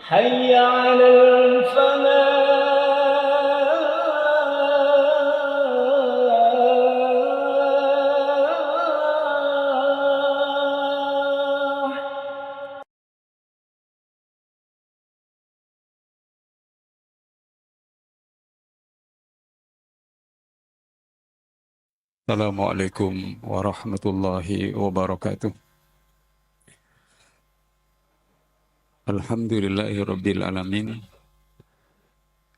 حي على الفلاح. Assalamualaikum warahmatullahi wabarakatuh. Alhamdulillahi rabbil alamin.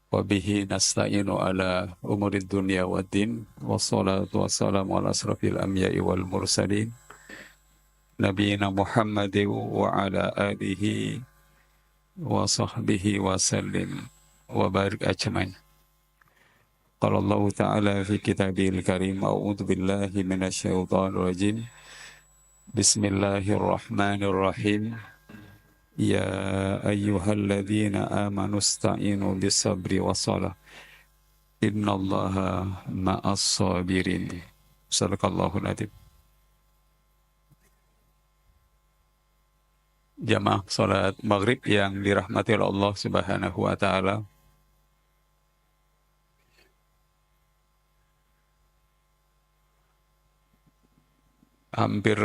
Wabihi nasta'inu ala umurid dunia waddin. Wassalatu wassalamu ala asrafil anbiya'i wal mursalin. Nabiina Muhammadin wa ala alihi wa sahbihi wa sallim wa barik ajmain. Qala Allah Ta'ala fi kitabihil karim. A'udhu billahi minasyaitonir rajim. Bismillahirrahmanirrahim. Ya ayyuhalladzina amanu ista'inu bisabri wassalah. Innallaha ma'as sabirin. Sadaqallahul adzim. Jamaah salat maghrib yang dirahmati oleh Allah Subhanahu wa taala. Hampir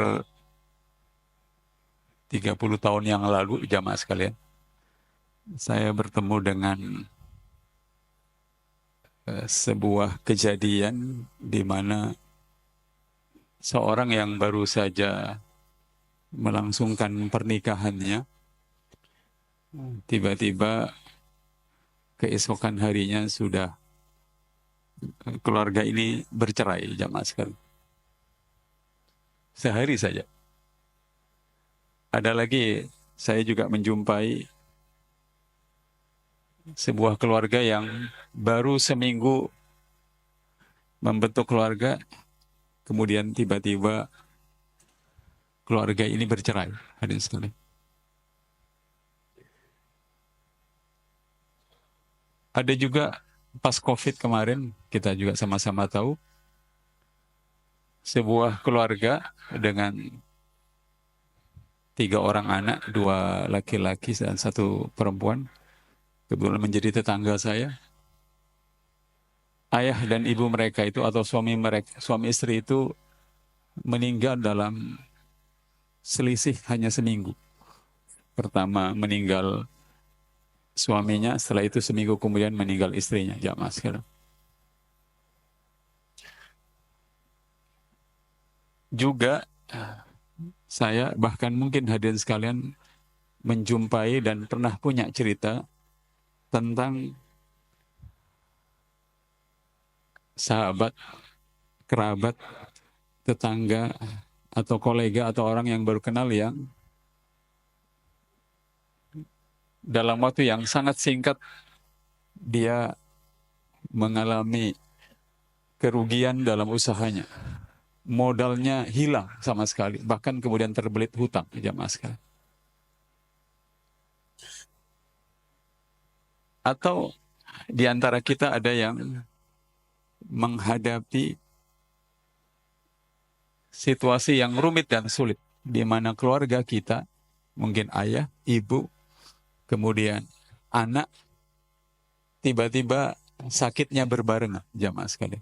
30 tahun yang lalu jamaah sekalian, saya bertemu dengan sebuah kejadian di mana seorang yang baru saja melangsungkan pernikahannya, tiba-tiba keesokan harinya sudah keluarga ini bercerai jamaah sekalian. Sehari saja. Ada lagi, saya juga menjumpai sebuah keluarga yang baru seminggu membentuk keluarga, kemudian tiba-tiba keluarga ini bercerai. Hadirin sekalian. Ada juga pas COVID kemarin, kita juga sama-sama tahu, sebuah keluarga dengan 3 orang anak, 2 laki-laki dan 1 perempuan, kebetulan menjadi tetangga saya. Ayah dan ibu mereka itu atau suami istri itu meninggal dalam selisih hanya seminggu. Pertama meninggal suaminya, setelah itu seminggu kemudian meninggal istrinya, jamaah sekalian. Juga saya bahkan mungkin hadirin sekalian menjumpai dan pernah punya cerita tentang sahabat, kerabat, tetangga, atau kolega, atau orang yang baru kenal yang dalam waktu yang sangat singkat dia mengalami kerugian dalam usahanya. Modalnya hilang sama sekali, bahkan kemudian terbelit hutang, jamaah sekalian. Atau di antara kita ada yang menghadapi situasi yang rumit dan sulit, di mana keluarga kita, mungkin ayah, ibu, kemudian anak, tiba-tiba sakitnya berbarengan, jamaah sekalian.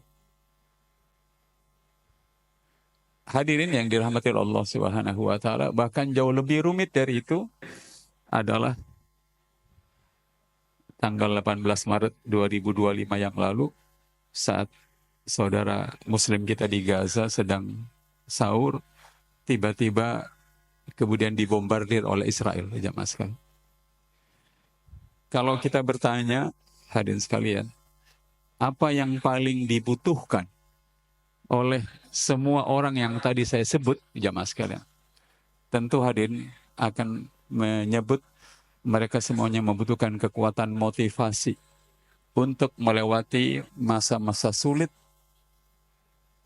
Hadirin yang dirahmati Allah Subhanahu wa taala, bahkan jauh lebih rumit dari itu adalah tanggal 18 Maret 2025 yang lalu, saat saudara muslim kita di Gaza sedang sahur, tiba-tiba kemudian dibombardir oleh Israel, jamaah sekalian. Kalau kita bertanya, hadirin sekalian, apa yang paling dibutuhkan oleh semua orang yang tadi saya sebut, jamaah sekalian? Tentu hadirin akan menyebut mereka semuanya membutuhkan kekuatan motivasi untuk melewati masa-masa sulit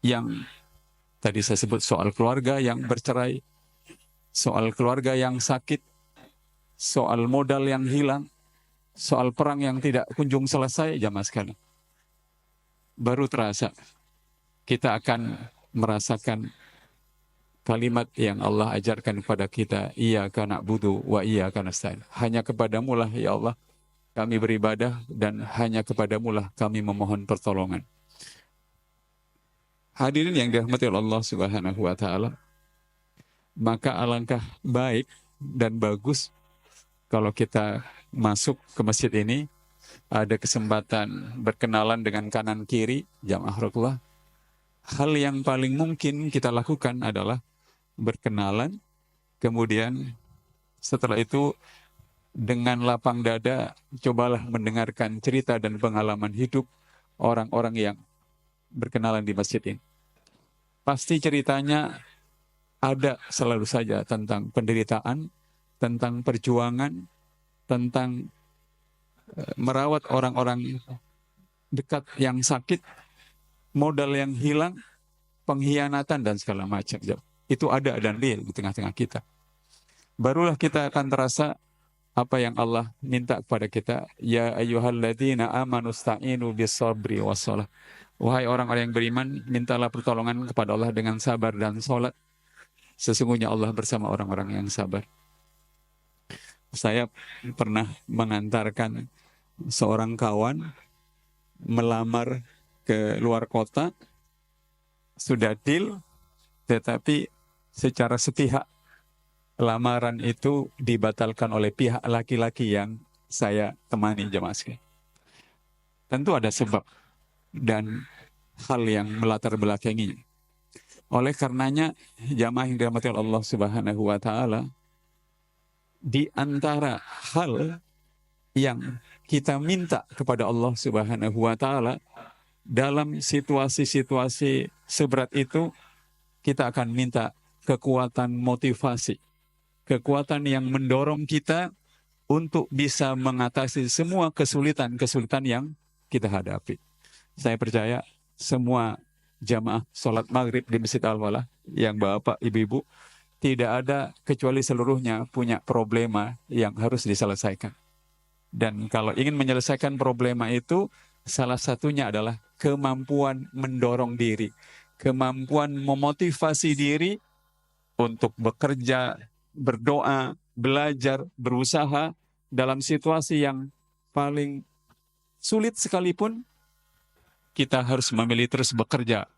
yang tadi saya sebut, soal keluarga yang bercerai, soal keluarga yang sakit, soal modal yang hilang, soal perang yang tidak kunjung selesai, jamaah sekalian. Baru terasa kita akan merasakan kalimat yang Allah ajarkan kepada kita, iyyaka na'budu wa iyyaka nasta'in. Hanya kepadamu lah ya Allah kami beribadah dan hanya kepadamu lah kami memohon pertolongan. Hadirin yang dirahmati oleh Allah Subhanahu wa taala, maka alangkah baik dan bagus kalau kita masuk ke masjid ini ada kesempatan berkenalan dengan kanan kiri jamaah Rasulullah. Hal yang paling mungkin kita lakukan adalah berkenalan, kemudian setelah itu dengan lapang dada cobalah mendengarkan cerita dan pengalaman hidup orang-orang yang berkenalan di masjid ini. Pasti ceritanya ada selalu saja tentang penderitaan, tentang perjuangan, tentang merawat orang-orang dekat yang sakit, modal yang hilang, pengkhianatan dan segala macam. Itu ada dan real di tengah-tengah kita. Barulah kita akan terasa apa yang Allah minta kepada kita. Ya ayyuhalladzina amanu sta'inu bis-sabri was-shalah. Wahai orang-orang yang beriman, mintalah pertolongan kepada Allah dengan sabar dan sholat. Sesungguhnya Allah bersama orang-orang yang sabar. Saya pernah mengantarkan seorang kawan melamar ke luar kota, sudah deal, tetapi secara sepihak lamaran itu dibatalkan oleh pihak laki-laki yang saya temani jemaah sekalian. Tentu ada sebab dan hal yang melatar belakanginya. Oleh karenanya jamaah yang dirahmati Allah Subhanahu wa taala, di antara hal yang kita minta kepada Allah Subhanahu wa taala dalam situasi-situasi seberat itu, kita akan minta kekuatan motivasi, kekuatan yang mendorong kita untuk bisa mengatasi semua kesulitan-kesulitan yang kita hadapi. Saya percaya semua jamaah sholat maghrib di Masjid Al-Falah, yang bapak, ibu-ibu, tidak ada kecuali seluruhnya punya problema yang harus diselesaikan. Dan kalau ingin menyelesaikan problema itu, salah satunya adalah kemampuan mendorong diri, kemampuan memotivasi diri untuk bekerja, berdoa, belajar, berusaha dalam situasi yang paling sulit sekalipun. Kita harus memilih terus bekerja,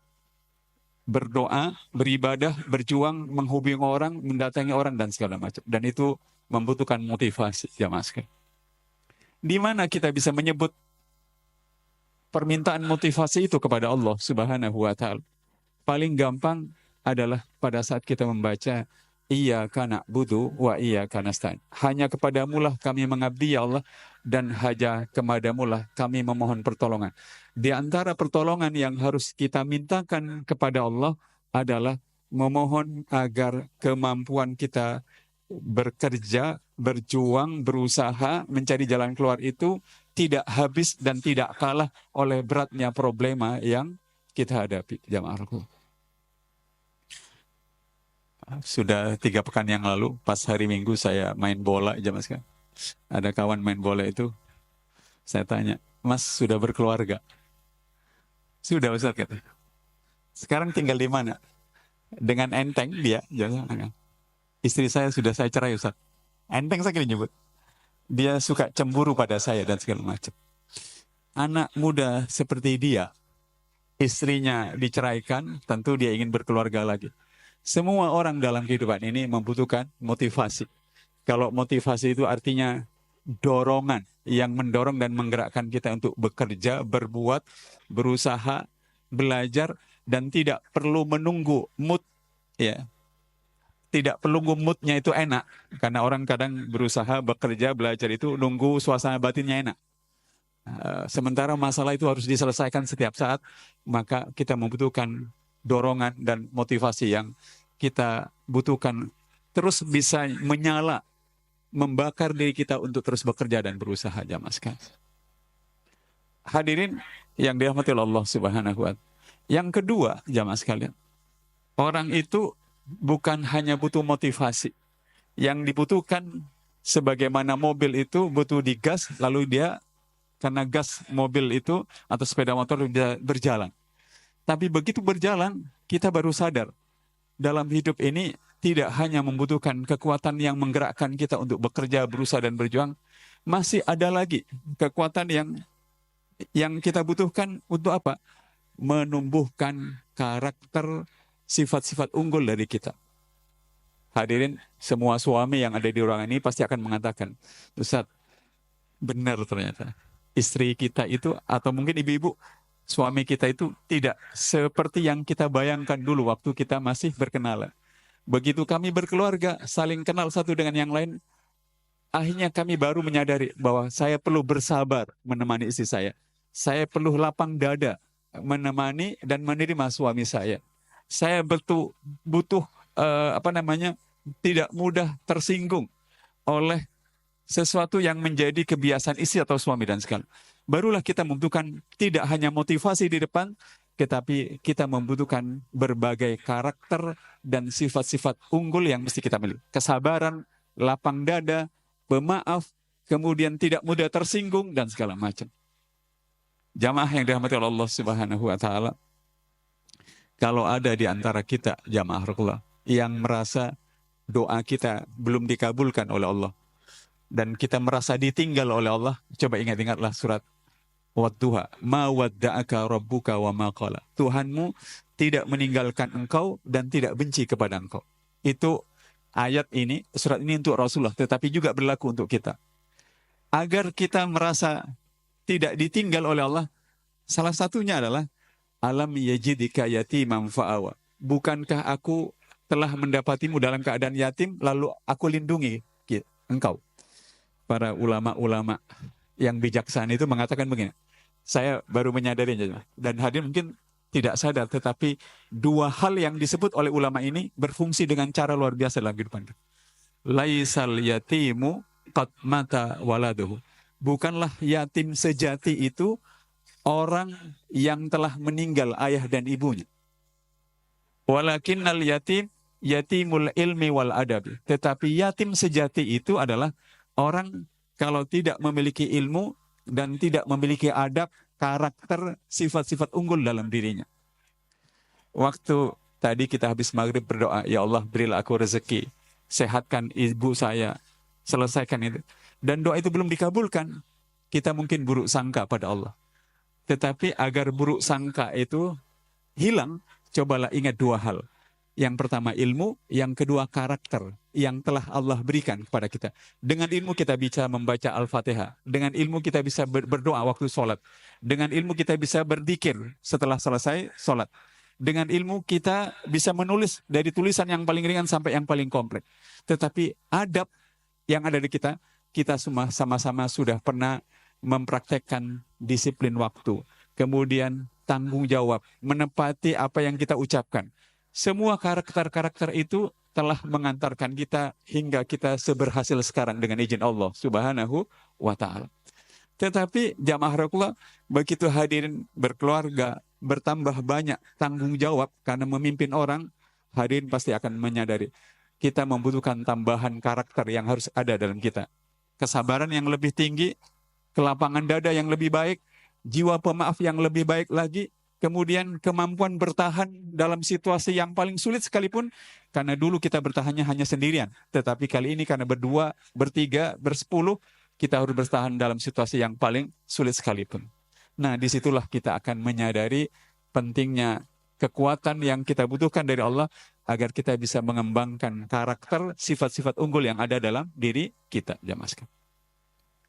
berdoa, beribadah, berjuang, menghubungi orang, mendatangi orang, dan segala macam. Dan itu membutuhkan motivasi, jamaah sekalian. Di mana kita bisa menyebut permintaan motivasi itu kepada Allah Subhanahu wa taala? Paling gampang adalah pada saat kita membaca iyyaka na'budu wa iyyaka nasta'in. Hanya kepadamulah kami mengabdi ya Allah, dan hanya kepadamulah kami memohon pertolongan. Di antara pertolongan yang harus kita mintakan kepada Allah adalah memohon agar kemampuan kita bekerja, berjuang, berusaha, mencari jalan keluar itu tidak habis dan tidak kalah oleh beratnya problema yang kita hadapi. Jamaah Rasulullah. Sudah 3 pekan yang lalu, pas hari Minggu saya main bola, jamaah sekalian. Ada kawan main bola itu, saya tanya, Mas sudah berkeluarga? Sudah Ustaz, kata. Sekarang tinggal di mana? Dengan enteng dia, jangan. Istri saya sudah saya cerai Ustaz. Enteng sekali nyebut. Dia suka cemburu pada saya dan segala macam. Anak muda seperti dia, istrinya diceraikan, tentu dia ingin berkeluarga lagi. Semua orang dalam kehidupan ini membutuhkan motivasi. Kalau motivasi itu artinya dorongan yang mendorong dan menggerakkan kita untuk bekerja, berbuat, berusaha, belajar, dan tidak perlu menunggu mood, ya. Tidak perlu moodnya itu enak, karena orang kadang berusaha, bekerja, belajar itu nunggu suasana batinnya enak. Sementara masalah itu harus diselesaikan setiap saat, maka kita membutuhkan dorongan dan motivasi yang kita butuhkan terus bisa menyala, membakar diri kita untuk terus bekerja dan berusaha, jamaah sekalian. Hadirin yang dirahmati Allah Subhanahu wa taala. Yang kedua, jamaah sekalian, orang itu bukan hanya butuh motivasi. Yang dibutuhkan sebagaimana mobil itu butuh digas, lalu dia karena gas mobil itu atau sepeda motor dia berjalan. Tapi begitu berjalan, kita baru sadar dalam hidup ini tidak hanya membutuhkan kekuatan yang menggerakkan kita untuk bekerja, berusaha, dan berjuang. Masih ada lagi kekuatan yang kita butuhkan untuk apa? Menumbuhkan karakter, sifat-sifat unggul dari kita. Hadirin, semua suami yang ada di ruangan ini pasti akan mengatakan, Ustaz, benar ternyata. Istri kita itu, atau mungkin ibu-ibu, suami kita itu tidak seperti yang kita bayangkan dulu waktu kita masih berkenalan. Begitu kami berkeluarga, saling kenal satu dengan yang lain, akhirnya kami baru menyadari bahwa saya perlu bersabar menemani istri saya. Saya perlu lapang dada menemani dan menerima suami saya. Saya butuh tidak mudah tersinggung oleh sesuatu yang menjadi kebiasaan istri atau suami dan sekalian. Barulah kita membutuhkan tidak hanya motivasi di depan, tetapi kita membutuhkan berbagai karakter dan sifat-sifat unggul yang mesti kita miliki. Kesabaran, lapang dada, pemaaf, kemudian tidak mudah tersinggung, dan segala macam. Jamaah yang dirahmati oleh Allah Subhanahu wa Ta'ala, kalau ada di antara kita, jamaah Rasulullah, yang merasa doa kita belum dikabulkan oleh Allah, dan kita merasa ditinggal oleh Allah, coba ingat-ingatlah surat Wadduha, ma wadda'aka rabbuka wa ma qala. Tuhanmu tidak meninggalkan engkau dan tidak benci kepada engkau. Itu ayat ini, surat ini untuk Rasulullah, tetapi juga berlaku untuk kita. Agar kita merasa tidak ditinggal oleh Allah, salah satunya adalah alam yajidika yatimam fa'awa. Bukankah aku telah mendapatimu dalam keadaan yatim, lalu aku lindungi engkau. Para ulama-ulama yang bijaksana itu mengatakan begini. Saya baru menyadarinya, dan hadir mungkin tidak sadar, tetapi dua hal yang disebut oleh ulama ini berfungsi dengan cara luar biasa dalam kehidupan. Laisal yatimu qad mata waladuhu. Bukanlah yatim sejati itu orang yang telah meninggal ayah dan ibunya. Walakinnal yatim yatimul ilmi wal adabi. Tetapi yatim sejati itu adalah orang kalau tidak memiliki ilmu dan tidak memiliki adab, karakter, sifat-sifat unggul dalam dirinya. Waktu tadi kita habis maghrib berdoa, ya Allah berilah aku rezeki, sehatkan ibu saya, selesaikan itu. Dan doa itu belum dikabulkan, kita mungkin buruk sangka pada Allah. Tetapi agar buruk sangka itu hilang, cobalah ingat dua hal. Yang pertama ilmu, yang kedua karakter yang telah Allah berikan kepada kita. Dengan ilmu kita bisa membaca Al-Fatihah. Dengan ilmu kita bisa berdoa waktu sholat. Dengan ilmu kita bisa berzikir setelah selesai sholat. Dengan ilmu kita bisa menulis dari tulisan yang paling ringan sampai yang paling kompleks. Tetapi adab yang ada di kita, kita semua sama-sama sudah pernah mempraktekkan disiplin waktu. Kemudian tanggung jawab, menepati apa yang kita ucapkan. Semua karakter-karakter itu telah mengantarkan kita hingga kita seberhasil sekarang dengan izin Allah Subhanahu wa Ta'ala. Tetapi jamaah Rasulullah, begitu hadirin berkeluarga, bertambah banyak tanggung jawab karena memimpin orang, hadirin pasti akan menyadari kita membutuhkan tambahan karakter yang harus ada dalam kita. Kesabaran yang lebih tinggi, kelapangan dada yang lebih baik, jiwa pemaaf yang lebih baik lagi, kemudian kemampuan bertahan dalam situasi yang paling sulit sekalipun, karena dulu kita bertahannya hanya sendirian. Tetapi kali ini karena berdua, bertiga, bersepuluh, kita harus bertahan dalam situasi yang paling sulit sekalipun. Nah, disitulah kita akan menyadari pentingnya kekuatan yang kita butuhkan dari Allah agar kita bisa mengembangkan karakter, sifat-sifat unggul yang ada dalam diri kita. Jamaah.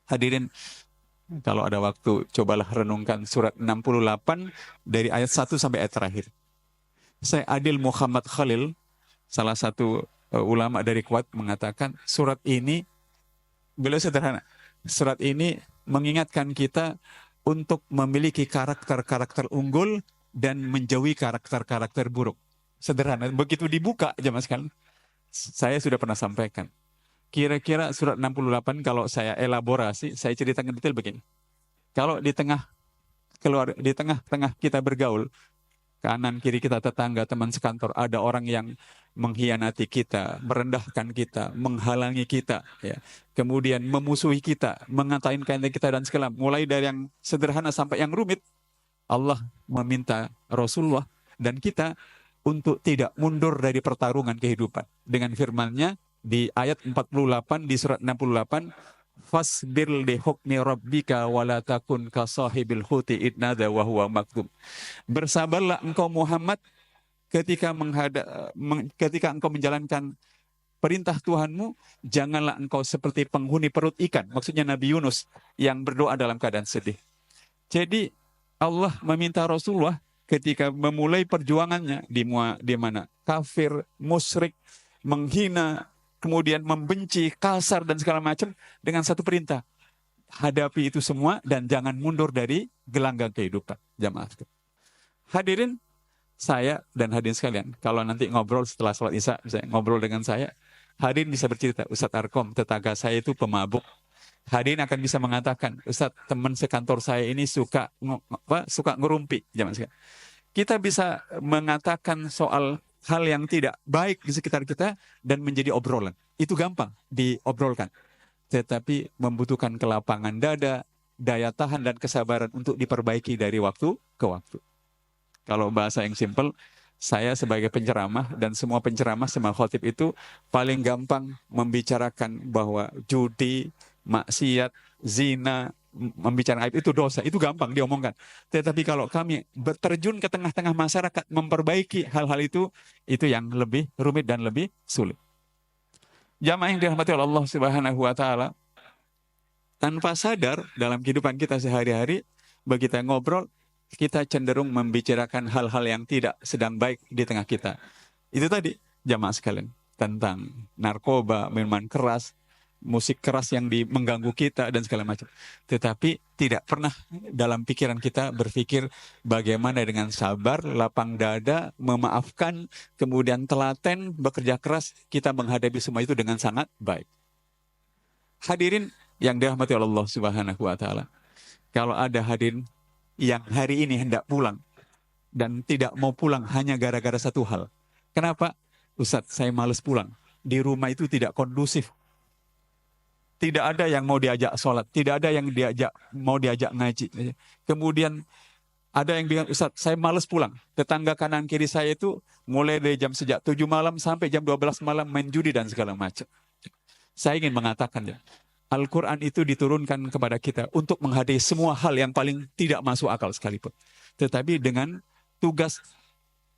Hadirin, kalau ada waktu, cobalah renungkan surat 68 dari ayat 1 sampai ayat terakhir. Syekh Adil Muhammad Khalil, salah satu ulama dari Kuwait, mengatakan surat ini, beliau sederhana, surat ini mengingatkan kita untuk memiliki karakter-karakter unggul dan menjauhi karakter-karakter buruk. Sederhana, begitu dibuka jemaah sekalian, saya sudah pernah sampaikan. Kira-kira surat 68 kalau saya elaborasi, saya ceritakan detail begini. Kalau di tengah-tengah kita bergaul, kanan kiri kita tetangga, teman sekantor, ada orang yang mengkhianati kita, merendahkan kita, menghalangi kita, ya. Kemudian memusuhi kita, mengatain keindahan kita dan segala, mulai dari yang sederhana sampai yang rumit. Allah meminta Rasulullah dan kita untuk tidak mundur dari pertarungan kehidupan. Dengan firman-Nya di ayat 48 di surat 68, fasbir li hukmi rabbika wala takun ka sahibil huti idnada wa huwa maktum. Bersabarlah engkau Muhammad ketika engkau menjalankan perintah Tuhanmu, janganlah engkau seperti penghuni perut ikan. Maksudnya Nabi Yunus yang berdoa dalam keadaan sedih. Jadi Allah meminta Rasulullah ketika memulai perjuangannya di mana kafir, musyrik, menghina, kemudian membenci, kasar dan segala macam, dengan satu perintah. Hadapi itu semua dan jangan mundur dari gelanggang kehidupan. Jamaah. Hadirin, saya dan hadirin sekalian, kalau nanti ngobrol setelah sholat isya, misalnya ngobrol dengan saya, hadirin bisa bercerita, Ustadz Arkom, tetangga saya itu pemabuk. Hadirin akan bisa mengatakan, Ustadz, teman sekantor saya ini suka ngerumpi. Kita bisa mengatakan soal hal yang tidak baik di sekitar kita dan menjadi obrolan. Itu gampang diobrolkan. Tetapi membutuhkan kelapangan dada, daya tahan dan kesabaran untuk diperbaiki dari waktu ke waktu. Kalau bahasa yang simpel, saya sebagai penceramah dan semua penceramah, semua khotib itu paling gampang membicarakan bahwa judi, maksiat, zina, membicarakan aib itu dosa, itu gampang diomongkan. Tetapi kalau kami berterjun ke tengah-tengah masyarakat memperbaiki hal-hal itu yang lebih rumit dan lebih sulit. Jamaah yang dirahmati oleh Allah Subhanahu wa taala, tanpa sadar dalam kehidupan kita sehari-hari, begitu ngobrol, kita cenderung membicarakan hal-hal yang tidak sedang baik di tengah kita. Itu tadi, jamaah sekalian, tentang narkoba, minuman keras, musik keras yang mengganggu kita dan segala macam. Tetapi tidak pernah dalam pikiran kita berpikir bagaimana dengan sabar, lapang dada, memaafkan, kemudian telaten, bekerja keras, kita menghadapi semua itu dengan sangat baik. Hadirin yang dirahmati Allah Subhanahu wa taala, kalau ada hadirin yang hari ini hendak pulang dan tidak mau pulang hanya gara-gara satu hal. Kenapa? Ustadz, saya malas pulang. Di rumah itu tidak kondusif. Tidak ada yang mau diajak sholat. Tidak ada yang mau diajak ngaji. Kemudian ada yang bilang, Ustadz, saya malas pulang. Tetangga kanan kiri saya itu mulai dari sejak 7 malam sampai jam 12 malam main judi dan segala macam. Saya ingin mengatakan, Al-Quran itu diturunkan kepada kita untuk menghadapi semua hal yang paling tidak masuk akal sekalipun. Tetapi dengan tugas,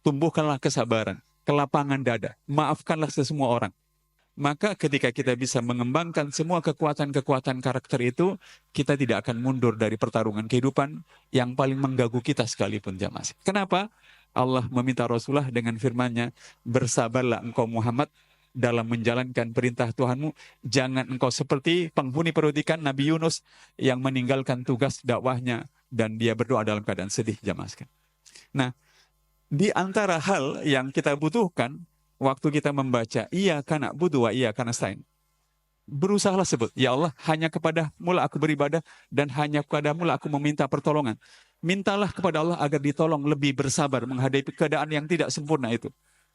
tumbuhkanlah kesabaran, kelapangan dada, maafkanlah sesemua orang. Maka ketika kita bisa mengembangkan semua kekuatan-kekuatan karakter itu, kita tidak akan mundur dari pertarungan kehidupan yang paling mengganggu kita sekalipun, jamaah. Kenapa? Allah meminta Rasulullah dengan firman-Nya, bersabarlah engkau Muhammad dalam menjalankan perintah Tuhanmu, jangan engkau seperti penghuni perut ikan Nabi Yunus yang meninggalkan tugas dakwahnya dan dia berdoa dalam keadaan sedih, jamaah. Nah, di antara hal yang kita butuhkan waktu kita membaca iyyaka na'budu wa iyyaka nasta'in, berusahalah sebut, ya Allah, hanya kepadamu lah aku beribadah dan hanya kepadamu lah aku meminta pertolongan. Mintalah kepada Allah agar ditolong lebih bersabar menghadapi keadaan yang tidak sempurna itu.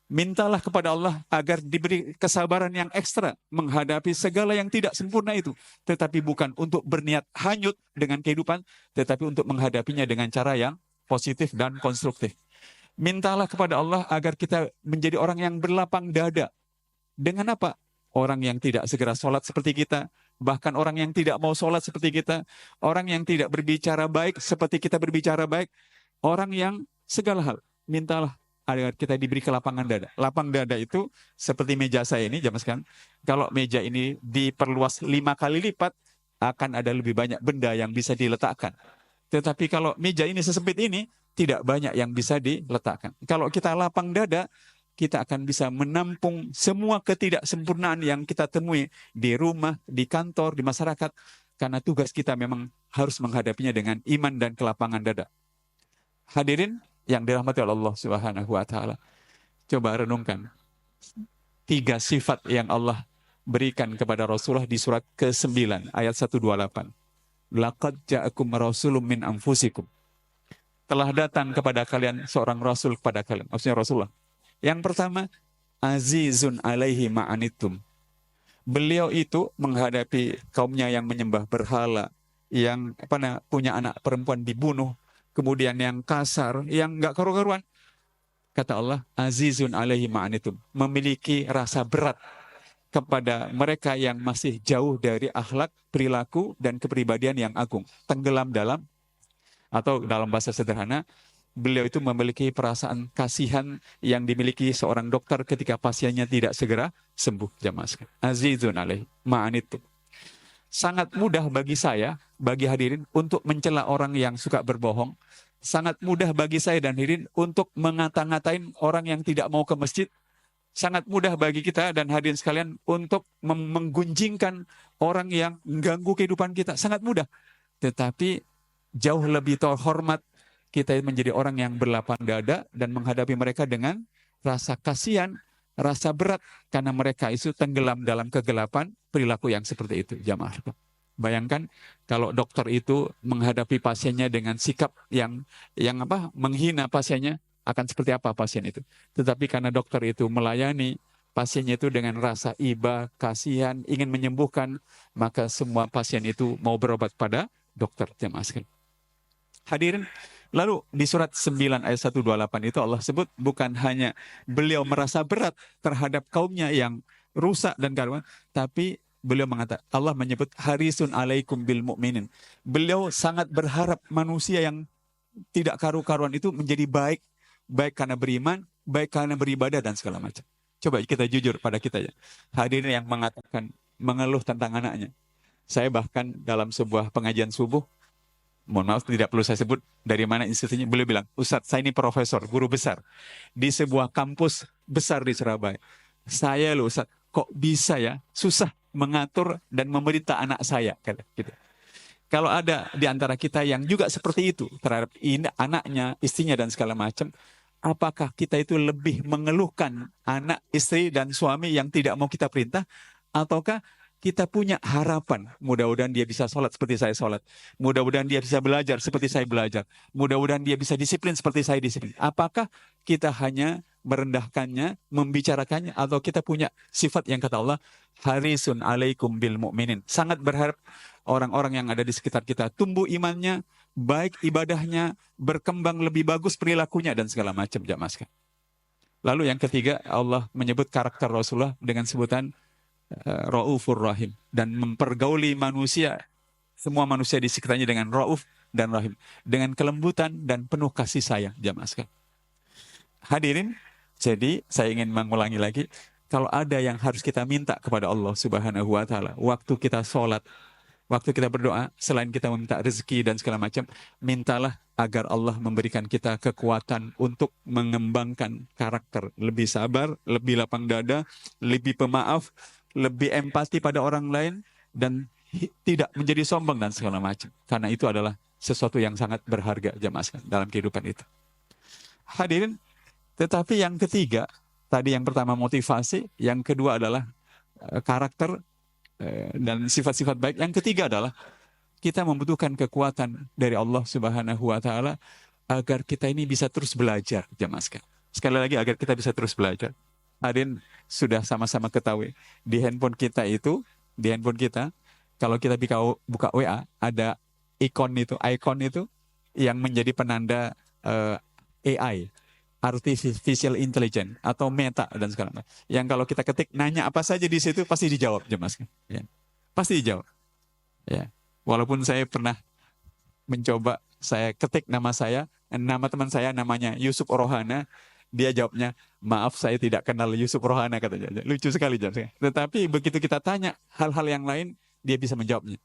Mintalah kepada Allah agar diberi kesabaran yang ekstra menghadapi segala yang tidak sempurna itu. Tetapi bukan untuk berniat hanyut dengan kehidupan, tetapi untuk menghadapinya dengan cara yang positif dan konstruktif. Mintalah kepada Allah agar kita menjadi orang yang berlapang dada. Dengan apa? Orang yang tidak segera sholat seperti kita, bahkan orang yang tidak mau sholat seperti kita, orang yang tidak berbicara baik seperti kita berbicara baik, orang yang segala hal. Mintalah agar kita diberi kelapangan dada. Lapang dada itu seperti meja saya ini, jamaah sekalian. Kalau meja ini diperluas 5 kali lipat, akan ada lebih banyak benda yang bisa diletakkan. Tetapi kalau meja ini sesempit ini, tidak banyak yang bisa diletakkan. Kalau kita lapang dada, kita akan bisa menampung semua ketidaksempurnaan yang kita temui di rumah, di kantor, di masyarakat. Karena tugas kita memang harus menghadapinya dengan iman dan kelapangan dada. Hadirin yang dirahmati oleh Allah Subhanahu wa taala, coba renungkan 3 sifat yang Allah berikan kepada Rasulullah di surat ke-9 ayat 128. Laqad ja'akum rasulun min anfusikum. Telah datang kepada kalian seorang rasul kepada kalian, maksudnya Rasulullah. Yang pertama, azizun alaihi ma'anitum. Beliau itu menghadapi kaumnya yang menyembah berhala, yang punya anak perempuan dibunuh, kemudian yang kasar, yang nggak karu-karuan. kata Allah, azizun alaihi ma'anitum, memiliki rasa berat kepada mereka yang masih jauh dari akhlak, perilaku, dan kepribadian yang agung. Tenggelam dalam, atau dalam bahasa sederhana, beliau itu memiliki perasaan kasihan yang dimiliki seorang dokter ketika pasiennya tidak segera sembuh. Jamaah sekalian. Azizun alaihi ma'anitum. Sangat mudah bagi saya, bagi hadirin, untuk mencela orang yang suka berbohong. Sangat mudah bagi saya dan hadirin untuk mengata-ngatain orang yang tidak mau ke masjid. Sangat mudah bagi kita dan hadirin sekalian untuk menggunjingkan orang yang mengganggu kehidupan kita. Sangat mudah. Tetapi jauh lebih terhormat kita menjadi orang yang berlapang dada dan menghadapi mereka dengan rasa kasihan, rasa berat, karena mereka itu tenggelam dalam kegelapan perilaku yang seperti itu. Jamaah. Bayangkan kalau dokter itu menghadapi pasiennya dengan sikap yang menghina pasiennya, akan seperti apa pasien itu. Tetapi karena dokter itu melayani pasiennya itu dengan rasa iba, kasihan, ingin menyembuhkan, maka semua pasien itu mau berobat pada dokter. Jamaah sekalian. Hadirin, lalu di surat 9 ayat 128 itu Allah sebut bukan hanya beliau merasa berat terhadap kaumnya yang rusak dan karuan, tapi beliau mengatakan, Allah menyebut harisun alaikum bil mu'minin. Beliau sangat berharap manusia yang tidak karu-karuan itu menjadi baik, baik karena beriman, baik karena beribadah dan segala macam. Coba kita jujur pada kita ya. Hadirin yang mengatakan, mengeluh tentang anaknya. Saya bahkan dalam sebuah pengajian subuh, mohon maaf tidak perlu saya sebut dari mana institusinya, beliau bilang, Ustadz saya ini profesor, guru besar di sebuah kampus besar di Surabaya. Saya loh Ustadz, kok bisa ya susah mengatur dan memerintah anak saya, kata gitu. Kalau ada di antara kita yang juga seperti itu terhadap anaknya, istrinya dan segala macam, apakah kita itu lebih mengeluhkan anak, istri dan suami yang tidak mau kita perintah, ataukah kita punya harapan, mudah-mudahan dia bisa sholat seperti saya sholat, mudah-mudahan dia bisa belajar seperti saya belajar, mudah-mudahan dia bisa disiplin seperti saya disiplin. Apakah kita hanya merendahkannya, membicarakannya, atau kita punya sifat yang kata Allah, harisun alaikum bil mu'minin, sangat berharap orang-orang yang ada di sekitar kita tumbuh imannya, baik ibadahnya, berkembang lebih bagus perilakunya dan segala macam. Jamaah sekalian. Lalu yang ketiga, Allah menyebut karakter Rasulullah dengan sebutan Raufur Rahim, dan mempergauli manusia, semua manusia di sekitarnya dengan Rauf dan Rahim, dengan kelembutan dan penuh kasih sayang. Jamaah sekalian. Hadirin, jadi saya ingin mengulangi lagi, kalau ada yang harus kita minta kepada Allah Subhanahu wa taala, waktu kita sholat, waktu kita berdoa, selain kita meminta rezeki dan segala macam, mintalah agar Allah memberikan kita kekuatan untuk mengembangkan karakter, lebih sabar, lebih lapang dada, lebih pemaaf, lebih empati pada orang lain, dan tidak menjadi sombong dan segala macam. Karena itu adalah sesuatu yang sangat berharga jamaah sekalian dalam kehidupan itu. Hadirin, tetapi yang ketiga, tadi yang pertama motivasi, yang kedua adalah karakter dan sifat-sifat baik. Yang ketiga adalah kita membutuhkan kekuatan dari Allah Subhanahu wa taala agar kita ini bisa terus belajar, jamaah sekalian. Sekali lagi, agar kita bisa terus belajar. Hadirin sudah sama-sama ketahui di handphone kita, kalau kita buka WA, ada ikon itu yang menjadi penanda AI, artificial intelligence atau meta dan segala macam. Yang kalau kita ketik nanya apa saja di situ pasti dijawab, jemaah. Ya. Pasti dijawab. Ya. Walaupun saya pernah mencoba, saya ketik nama teman saya namanya Yusuf Rohana, dia jawabnya, maaf saya tidak kenal Yusuf Rohana, katanya. Lucu sekali jawabnya. Tetapi begitu kita tanya hal-hal yang lain, dia bisa menjawabnya.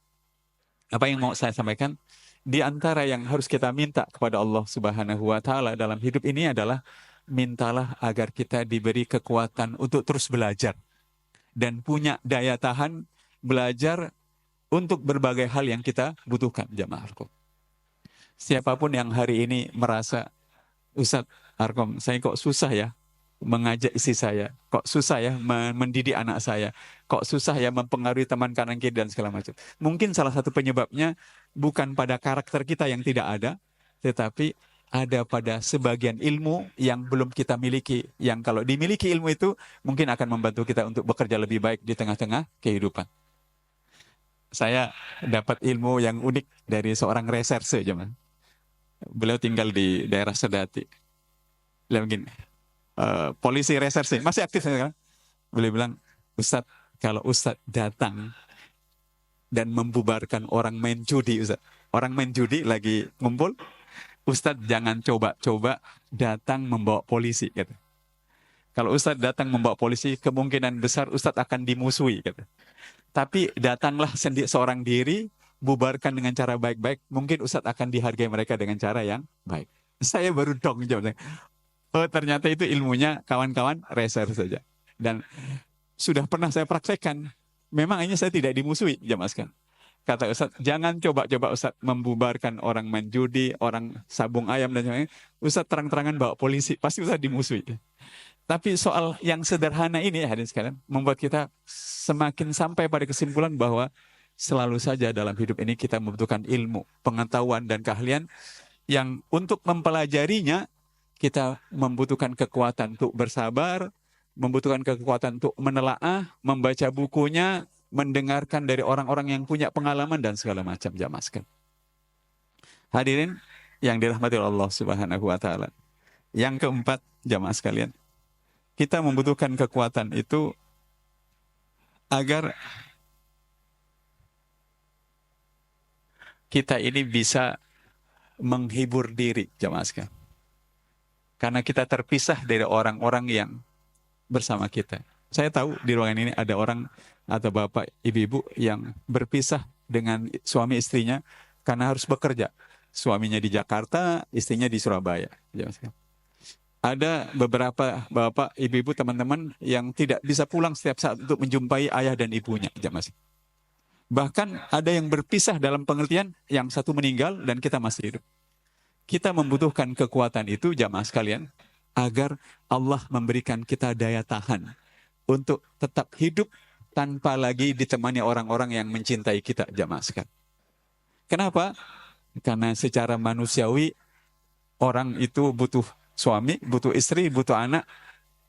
Apa yang mau saya sampaikan? Di antara yang harus kita minta kepada Allah Subhanahu wa taala dalam hidup ini adalah mintalah agar kita diberi kekuatan untuk terus belajar dan punya daya tahan belajar untuk berbagai hal yang kita butuhkan, jamaah. Siapapun yang hari ini merasa, Ustadz Arkom, saya kok susah ya mengajak istri saya, kok susah ya mendidik anak saya, kok susah ya mempengaruhi teman kanan kiri dan segala macam. Mungkin salah satu penyebabnya bukan pada karakter kita yang tidak ada, tetapi ada pada sebagian ilmu yang belum kita miliki, yang kalau dimiliki ilmu itu mungkin akan membantu kita untuk bekerja lebih baik di tengah-tengah kehidupan. Saya dapat ilmu yang unik dari seorang reserse, beliau tinggal di daerah Sedati. Beliau begini, polisi reserse, masih aktif sekarang. Beliau bilang, Ustadz, kalau Ustadz datang dan membubarkan orang main judi, Ustadz. Orang main judi lagi ngumpul, Ustadz jangan coba-coba datang membawa polisi, kata. Kalau Ustadz datang membawa polisi, kemungkinan besar Ustadz akan dimusuhi, kata. Tapi datanglah seorang diri, bubarkan dengan cara baik-baik, mungkin Ustadz akan dihargai mereka dengan cara yang baik. Saya baru dong jawabnya. Oh, ternyata itu ilmunya kawan-kawan reser saja. Dan sudah pernah saya praktekkan. Memang ini saya tidak dimusuhi, jamaah sekalian. Kata Ustadz, jangan coba-coba Ustadz membubarkan orang main judi, orang sabung ayam dan sebagainya. Ustadz terang-terangan bawa polisi, pasti Ustadz dimusuhi. Tapi soal yang sederhana ini, hadirin sekalian, membuat kita semakin sampai pada kesimpulan bahwa selalu saja dalam hidup ini kita membutuhkan ilmu, pengetahuan, dan keahlian yang untuk mempelajarinya kita membutuhkan kekuatan untuk bersabar, membutuhkan kekuatan untuk menelaah, membaca bukunya, mendengarkan dari orang-orang yang punya pengalaman dan segala macam, jamaah sekalian. Hadirin yang dirahmati Allah Subhanahu wa taala. Yang keempat, jamaah sekalian, kita membutuhkan kekuatan itu agar kita ini bisa menghibur diri, jamaah sekalian. Karena kita terpisah dari orang-orang yang bersama kita. Saya tahu di ruangan ini ada orang atau bapak, ibu-ibu yang berpisah dengan suami istrinya karena harus bekerja. Suaminya di Jakarta, istrinya di Surabaya. Ada beberapa bapak, ibu-ibu, teman-teman yang tidak bisa pulang setiap saat untuk menjumpai ayah dan ibunya. Bahkan ada yang berpisah dalam pengertian yang satu meninggal dan kita masih hidup. Kita membutuhkan kekuatan itu, jamaah sekalian, agar Allah memberikan kita daya tahan untuk tetap hidup tanpa lagi ditemani orang-orang yang mencintai kita, jamaah sekalian. Kenapa? Karena secara manusiawi orang itu butuh suami, butuh istri, butuh anak.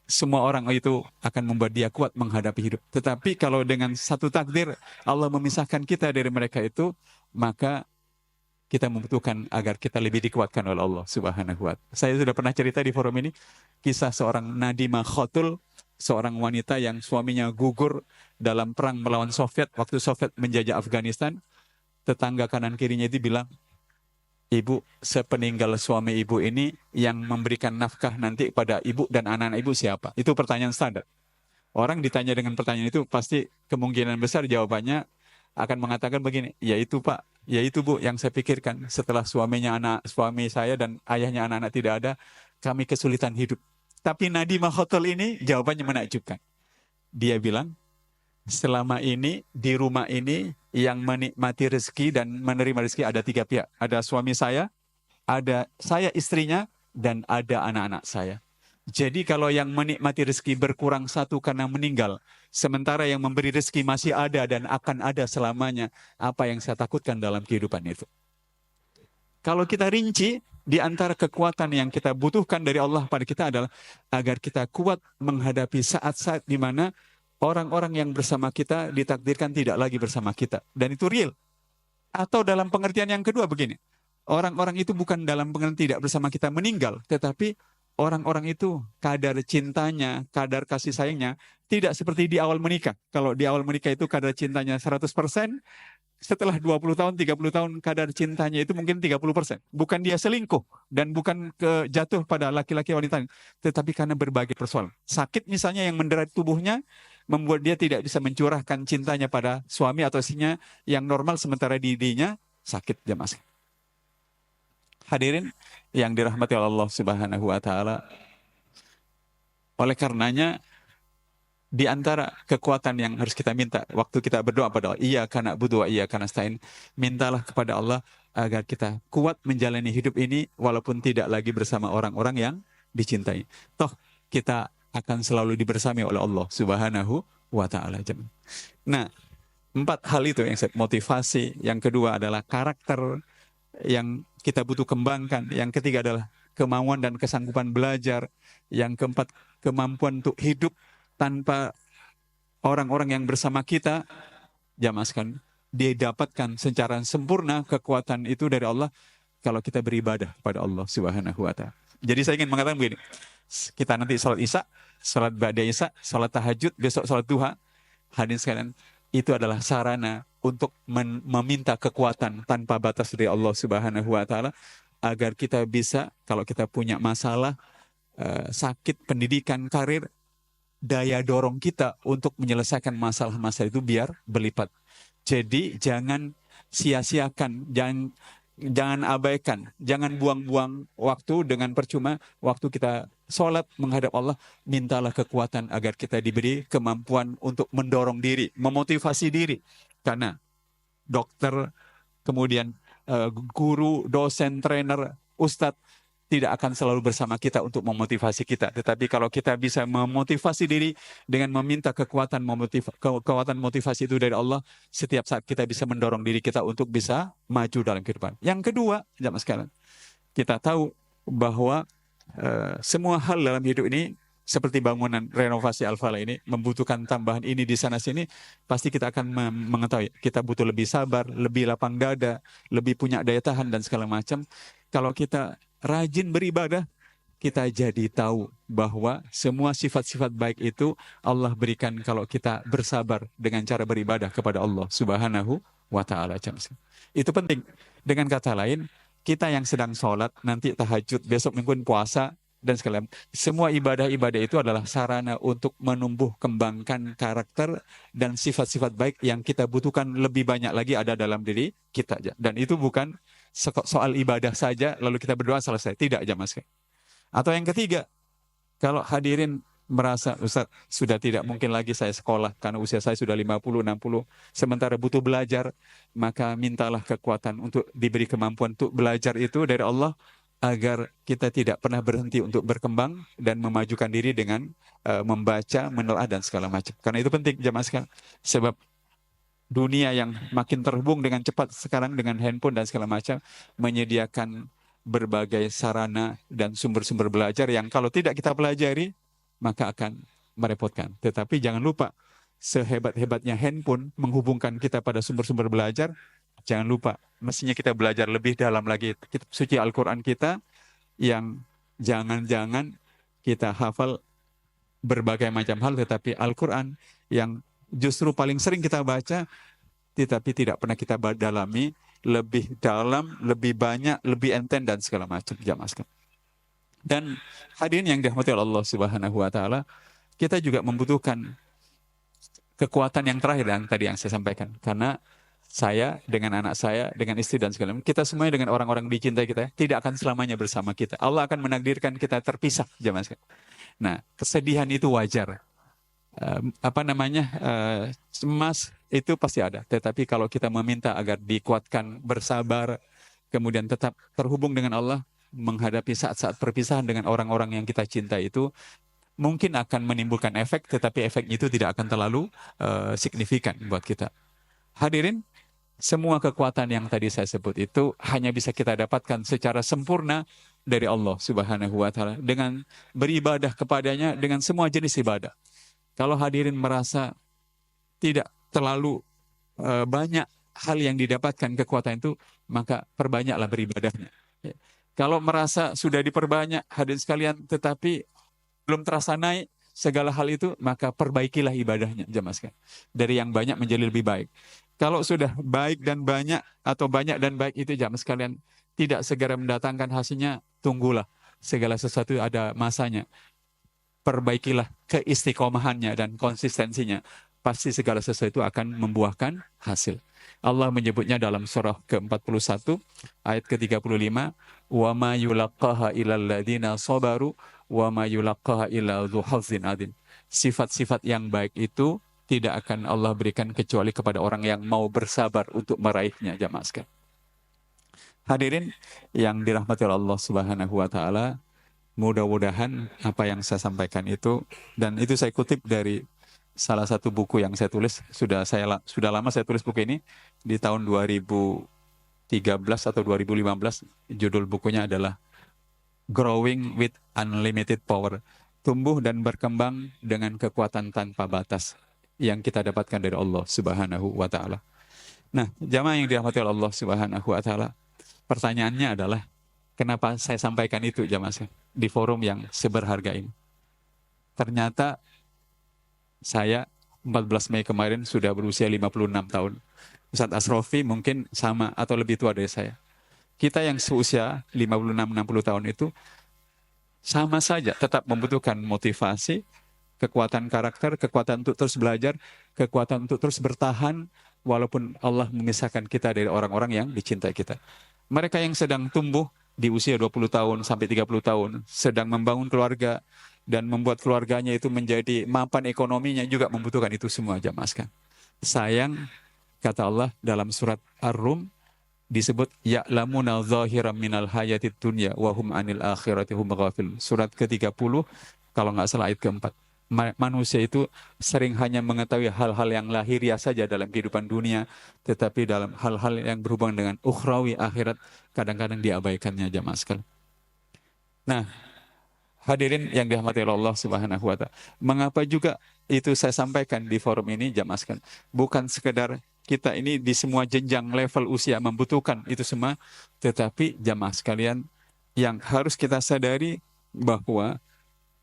Semua orang itu akan membuat dia kuat menghadapi hidup. Tetapi kalau dengan satu takdir Allah memisahkan kita dari mereka itu, maka kita membutuhkan agar kita lebih dikuatkan oleh Allah Subhanahu wa ta'ala. Saya sudah pernah cerita di forum ini kisah seorang Nadima Khotul, seorang wanita yang suaminya gugur dalam perang melawan Soviet waktu Soviet menjajah Afghanistan. Tetangga kanan kirinya itu bilang, "Ibu, sepeninggal suami ibu ini yang memberikan nafkah nanti pada ibu dan anak-anak ibu siapa?" Itu pertanyaan standar. Orang ditanya dengan pertanyaan itu pasti kemungkinan besar jawabannya akan mengatakan begini, "Ya itu Pak, ya itu Bu yang saya pikirkan. Setelah suami saya dan ayahnya anak-anak tidak ada, kami kesulitan hidup." Tapi Nadima Khotul ini jawabannya menakjubkan. Dia bilang, selama ini di rumah ini yang menikmati rezeki dan menerima rezeki ada 3 pihak. Ada suami saya, ada saya istrinya, dan ada anak-anak saya. Jadi kalau yang menikmati rezeki berkurang satu karena meninggal, sementara yang memberi rezeki masih ada dan akan ada selamanya, apa yang saya takutkan dalam kehidupan itu? Kalau kita rinci, di antara kekuatan yang kita butuhkan dari Allah pada kita adalah agar kita kuat menghadapi saat-saat di mana orang-orang yang bersama kita ditakdirkan tidak lagi bersama kita. Dan itu real. Atau dalam pengertian yang kedua begini, orang-orang itu bukan dalam pengertian tidak bersama kita meninggal, tetapi orang-orang itu kadar cintanya, kadar kasih sayangnya tidak seperti di awal menikah. Kalau di awal menikah itu kadar cintanya 100%, setelah 20 tahun, 30 tahun kadar cintanya itu mungkin 30%. Bukan dia selingkuh dan bukan jatuh pada laki-laki wanita, tetapi karena berbagai persoalan. Sakit misalnya yang mendera tubuhnya membuat dia tidak bisa mencurahkan cintanya pada suami atau istrinya yang normal, sementara dirinya sakit, jemaah. Hadirin yang dirahmati Allah Subhanahu wa taala. Oleh karenanya di antara kekuatan yang harus kita minta waktu kita berdoa pada Allah, iyyaka na'budu wa iyyaka nasta'in, mintalah kepada Allah agar kita kuat menjalani hidup ini walaupun tidak lagi bersama orang-orang yang dicintai. Toh kita akan selalu dibersami oleh Allah Subhanahu wa taala. Nah, 4 hal itu yang saya motivasi. Yang kedua adalah karakter yang kita butuh kembangkan. Yang ketiga adalah kemauan dan kesanggupan belajar. Yang keempat, kemampuan untuk hidup tanpa orang-orang yang bersama kita. Jamaah sekalian, dia dapatkan secara sempurna kekuatan itu dari Allah kalau kita beribadah pada Allah Subhanahu wa taala. Jadi saya ingin mengatakan begini, kita nanti sholat isya, sholat ba'da isya, sholat tahajud, besok sholat duha. Hadirin sekalian, itu adalah sarana untuk meminta kekuatan tanpa batas dari Allah Subhanahu wa taala agar kita bisa, kalau kita punya masalah, sakit, pendidikan, karir, daya dorong kita untuk menyelesaikan masalah-masalah itu biar berlipat. Jadi jangan sia-siakan, jangan abaikan, jangan buang-buang waktu dengan percuma. Waktu kita sholat menghadap Allah, mintalah kekuatan agar kita diberi kemampuan untuk mendorong diri, memotivasi diri. Karena dokter, kemudian guru, dosen, trainer, ustadz tidak akan selalu bersama kita untuk memotivasi kita. Tetapi kalau kita bisa memotivasi diri dengan meminta kekuatan motivasi itu dari Allah, setiap saat kita bisa mendorong diri kita untuk bisa maju dalam kehidupan. Yang kedua, jamaah sekalian, kita tahu bahwa semua hal dalam hidup ini seperti bangunan renovasi Al-Falah ini membutuhkan tambahan ini di sana sini, pasti kita akan mengetahui kita butuh lebih sabar, lebih lapang dada, lebih punya daya tahan dan segala macam. Kalau kita rajin beribadah, kita jadi tahu bahwa semua sifat-sifat baik itu Allah berikan kalau kita bersabar dengan cara beribadah kepada Allah Subhanahu wa taala. Itu penting. Dengan kata lain, kita yang sedang sholat, nanti tahajud, besok minggu puasa, dan sekalian, semua ibadah-ibadah itu adalah sarana untuk menumbuh kembangkan karakter dan sifat-sifat baik yang kita butuhkan lebih banyak lagi ada dalam diri kita. Dan itu bukan soal ibadah saja, lalu kita berdoa selesai. Tidak, jamaah sekalian. Atau yang ketiga, kalau hadirin merasa, Ustaz, sudah tidak mungkin lagi saya sekolah karena usia saya sudah 50, 60, sementara butuh belajar, maka mintalah kekuatan untuk diberi kemampuan untuk belajar itu dari Allah, agar kita tidak pernah berhenti untuk berkembang dan memajukan diri dengan membaca, menelaah, dan segala macam. Karena itu penting, jamaah sekalian. Sebab dunia yang makin terhubung dengan cepat sekarang dengan handphone dan segala macam, menyediakan berbagai sarana dan sumber-sumber belajar yang kalau tidak kita pelajari, maka akan merepotkan. Tetapi jangan lupa, sehebat-hebatnya handphone menghubungkan kita pada sumber-sumber belajar, jangan lupa, mestinya kita belajar lebih dalam lagi kitab suci Al-Quran kita, yang jangan-jangan kita hafal berbagai macam hal, tetapi Al-Quran yang justru paling sering kita baca, tetapi tidak pernah kita dalami lebih dalam, lebih banyak, lebih enten, dan segala macam, jamaah sekalian. Dan hadirin yang dirahmati Allah Subhanahu wa taala, kita juga membutuhkan kekuatan yang terakhir yang tadi yang saya sampaikan. Karena saya dengan anak saya, dengan istri dan segala macam, kita semuanya dengan orang-orang dicintai kita, tidak akan selamanya bersama kita. Allah akan menakdirkan kita terpisah, jamaah sekalian. Nah, kesedihan itu wajar. Cemas itu pasti ada. Tetapi kalau kita meminta agar dikuatkan, bersabar, kemudian tetap terhubung dengan Allah, menghadapi saat-saat perpisahan dengan orang-orang yang kita cintai itu, mungkin akan menimbulkan efek, tetapi efeknya itu tidak akan terlalu signifikan buat kita. Hadirin, semua kekuatan yang tadi saya sebut itu hanya bisa kita dapatkan secara sempurna dari Allah Subhanahu wa taala dengan beribadah kepadanya dengan semua jenis ibadah. Kalau hadirin merasa tidak terlalu banyak hal yang didapatkan kekuatan itu, maka perbanyaklah beribadahnya. Kalau merasa sudah diperbanyak hadirin sekalian tetapi belum terasa naik segala hal itu, maka perbaikilah ibadahnya, jamaah sekalian. Dari yang banyak menjadi lebih baik. Kalau sudah baik dan banyak atau banyak dan baik itu, jamaah sekalian, tidak segera mendatangkan hasilnya, tunggulah. Segala sesuatu ada masanya. Perbaikilah keistiqomahannya dan konsistensinya. Pasti segala sesuatu akan membuahkan hasil. Allah menyebutnya dalam surah ke-41 ayat ke-35, wa ma yulaqqaha illal ladzina sabaru wa ma yulaqqaha illa dzu hazzin adzim. Sifat-sifat yang baik itu tidak akan Allah berikan kecuali kepada orang yang mau bersabar untuk meraihnya, jamaah sekalian. Hadirin yang dirahmati Allah Subhanahu wa taala, mudah-mudahan apa yang saya sampaikan itu, dan itu saya kutip dari salah satu buku yang saya tulis, sudah lama saya tulis buku ini di tahun 2013 atau 2015. Judul bukunya adalah Growing with Unlimited Power, tumbuh dan berkembang dengan kekuatan tanpa batas yang kita dapatkan dari Allah Subhanahu wa taala. Nah, jamaah yang dirahmati Allah Subhanahu wa taala, pertanyaannya adalah kenapa saya sampaikan itu, jamaah? di forum yang seberharga ini. Ternyata saya 14 Mei kemarin sudah berusia 56 tahun. Ustadz Asrofi mungkin sama atau lebih tua dari saya. Kita yang seusia 56-60 tahun itu sama saja tetap membutuhkan motivasi, kekuatan karakter, kekuatan untuk terus belajar, kekuatan untuk terus bertahan, walaupun Allah memisahkan kita dari orang-orang yang dicintai kita. Mereka yang sedang tumbuh di usia 20 tahun sampai 30 tahun, sedang membangun keluarga, dan membuat keluarganya itu menjadi mapan ekonominya juga membutuhkan itu semua, jamaah sekalian. Sayang, kata Allah dalam surat Ar-Rum, disebut ya'lamuna zahiran minal hayatid dunya wa hum anil akhirati hum ghafilun. Surat ke-30 kalau nggak salah ayat keempat. Manusia itu sering hanya mengetahui hal-hal yang lahiriah saja dalam kehidupan dunia, tetapi dalam hal-hal yang berhubungan dengan ukhrawi akhirat kadang-kadang diabaikannya, jamaah sekalian. Nah, hadirin yang dirahmati oleh Allah Subhanahu wa taala. Mengapa juga itu saya sampaikan di forum ini, jamaah sekalian? Bukan sekedar kita ini di semua jenjang level usia membutuhkan itu semua, tetapi jamaah sekalian yang harus kita sadari bahwa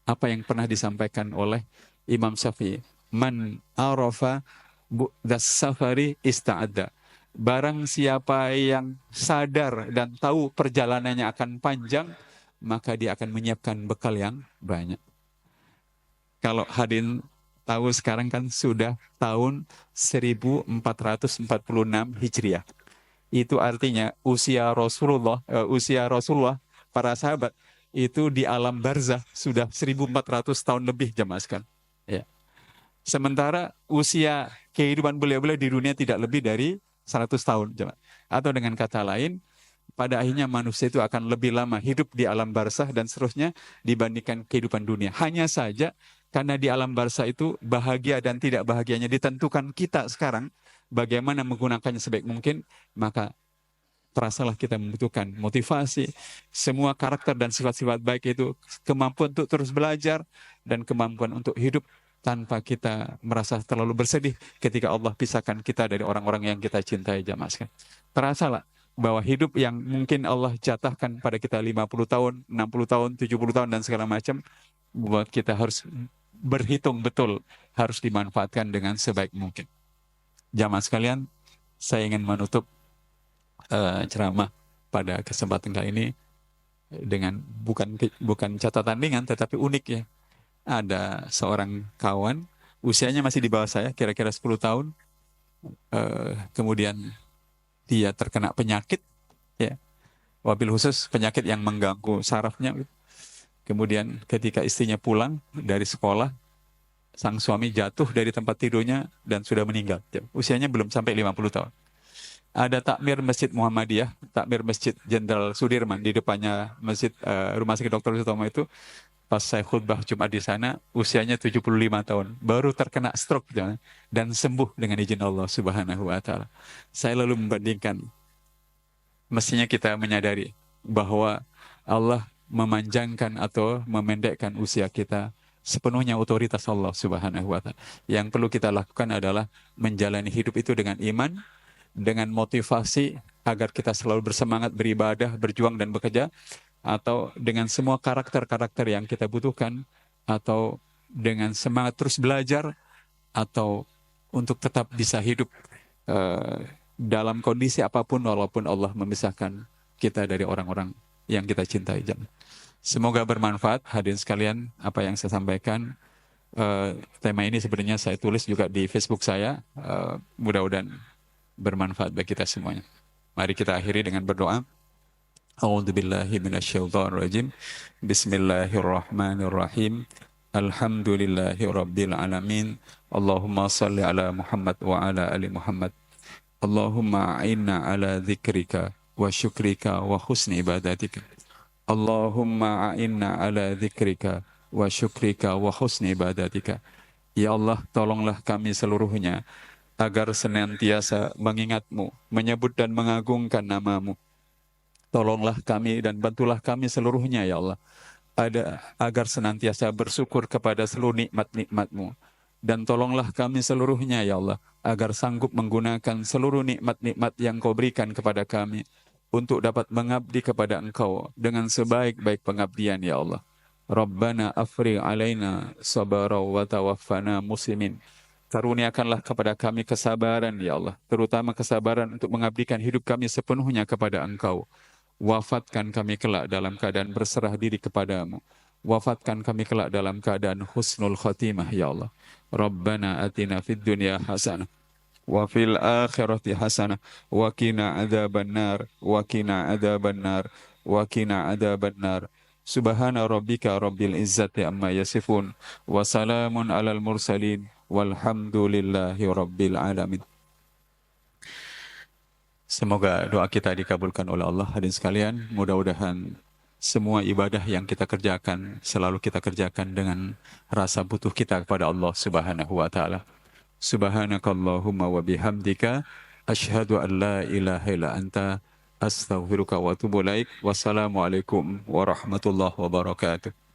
apa yang pernah disampaikan oleh Imam Syafi'i, man arafa bu'das safari ista'adda. Barang siapa yang sadar dan tahu perjalanannya akan panjang, maka dia akan menyiapkan bekal yang banyak. Kalau hadirin tahu sekarang kan sudah tahun 1446 Hijriah. Itu artinya usia Rasulullah, para sahabat itu di alam barzah sudah 1400 tahun lebih, jemaah sekalian. Ya. Sementara usia kehidupan beliau-beliau di dunia tidak lebih dari 100 tahun, jemaah. Atau dengan kata lain, pada akhirnya manusia itu akan lebih lama hidup di alam barzah dan seterusnya dibandingkan kehidupan dunia. Hanya saja karena di alam barzah itu bahagia dan tidak bahagianya ditentukan kita sekarang, bagaimana menggunakannya sebaik mungkin, maka terasalah kita membutuhkan motivasi, semua karakter dan sifat-sifat baik itu, kemampuan untuk terus belajar, dan kemampuan untuk hidup tanpa kita merasa terlalu bersedih ketika Allah pisahkan kita dari orang-orang yang kita cintai, jamaah sekalian. Terasalah bahwa hidup yang mungkin Allah jatahkan pada kita 50 tahun, 60 tahun, 70 tahun, dan segala macam, buat kita harus berhitung betul, harus dimanfaatkan dengan sebaik mungkin. Jamaah sekalian, saya ingin menutup ceramah pada kesempatan kali ini dengan bukan catatan ringan tetapi unik ya. Ada seorang kawan, usianya masih di bawah saya, kira-kira 10 tahun. Kemudian dia terkena penyakit, ya, wabil khusus penyakit yang mengganggu sarafnya. Kemudian ketika istrinya pulang dari sekolah, sang suami jatuh dari tempat tidurnya dan sudah meninggal. Usianya belum sampai 50 tahun. Ada takmir Masjid Muhammadiyah, takmir Masjid Jenderal Sudirman di depannya Masjid Rumah Sakit Dr. Sutomo itu. Pas saya khutbah Jumat di sana, usianya 75 tahun, baru terkena stroke dan sembuh dengan izin Allah Subhanahu wa taala. Saya lalu membandingkan, mestinya kita menyadari bahwa Allah memanjangkan atau memendekkan usia kita sepenuhnya otoritas Allah Subhanahu wa taala. Yang perlu kita lakukan adalah menjalani hidup itu dengan iman, dengan motivasi agar kita selalu bersemangat beribadah, berjuang dan bekerja, atau dengan semua karakter-karakter yang kita butuhkan, atau dengan semangat terus belajar, atau untuk tetap bisa hidup dalam kondisi apapun walaupun Allah memisahkan kita dari orang-orang yang kita cintai. Semoga bermanfaat hadirin sekalian apa yang saya sampaikan. Tema ini sebenarnya saya tulis juga di Facebook saya. Mudah-mudahan bermanfaat bagi kita semuanya. Mari kita akhiri dengan berdoa. A'udzubillahi minasyaitonirrajim. Bismillahirrahmanirrahim. Alhamdulillahi rabbil alamin. Allahumma salli ala Muhammad wa ala ali Muhammad. Allahumma a'inna ala dzikrika wa syukrika wa husni ibadatika. Allahumma a'inna ala dzikrika wa syukrika wa husni ibadatika. Ya Allah, tolonglah kami seluruhnya agar senantiasa mengingat-Mu, menyebut dan mengagungkan nama-Mu. Tolonglah kami dan bantulah kami seluruhnya, ya Allah, agar senantiasa bersyukur kepada seluruh nikmat-nikmat-Mu. Dan tolonglah kami seluruhnya, ya Allah, agar sanggup menggunakan seluruh nikmat-nikmat yang Kau berikan kepada kami untuk dapat mengabdi kepada Engkau dengan sebaik-baik pengabdian ya Allah. Rabbana afrigh alaina sabara wa tawaffana muslimin. Karuniakanlah kepada kami kesabaran ya Allah, terutama kesabaran untuk mengabdikan hidup kami sepenuhnya kepada Engkau. Wafatkan kami kelak dalam keadaan berserah diri kepadamu. Wafatkan kami kelak dalam keadaan husnul khatimah ya Allah. Rabbana atina fid dunya hasanah wa fil akhirati hasanah wa qina adzabannar wa qina adzabannar wa qina adzabannar. Subhana rabbika rabbil izzati amma yasifun wa salamun alal mursalin walhamdulillahi rabbil alamin. Semoga doa kita dikabulkan oleh Allah. Hadirin sekalian, mudah-mudahan semua ibadah yang kita kerjakan selalu kita kerjakan dengan rasa butuh kita kepada Allah Subhanahu wa taala. Subhanakallahumma wa bihamdika asyhadu an la ilaha illa anta astaghfiruka wa atubu ilaik. Wassalamualaikum warahmatullahi wabarakatuh.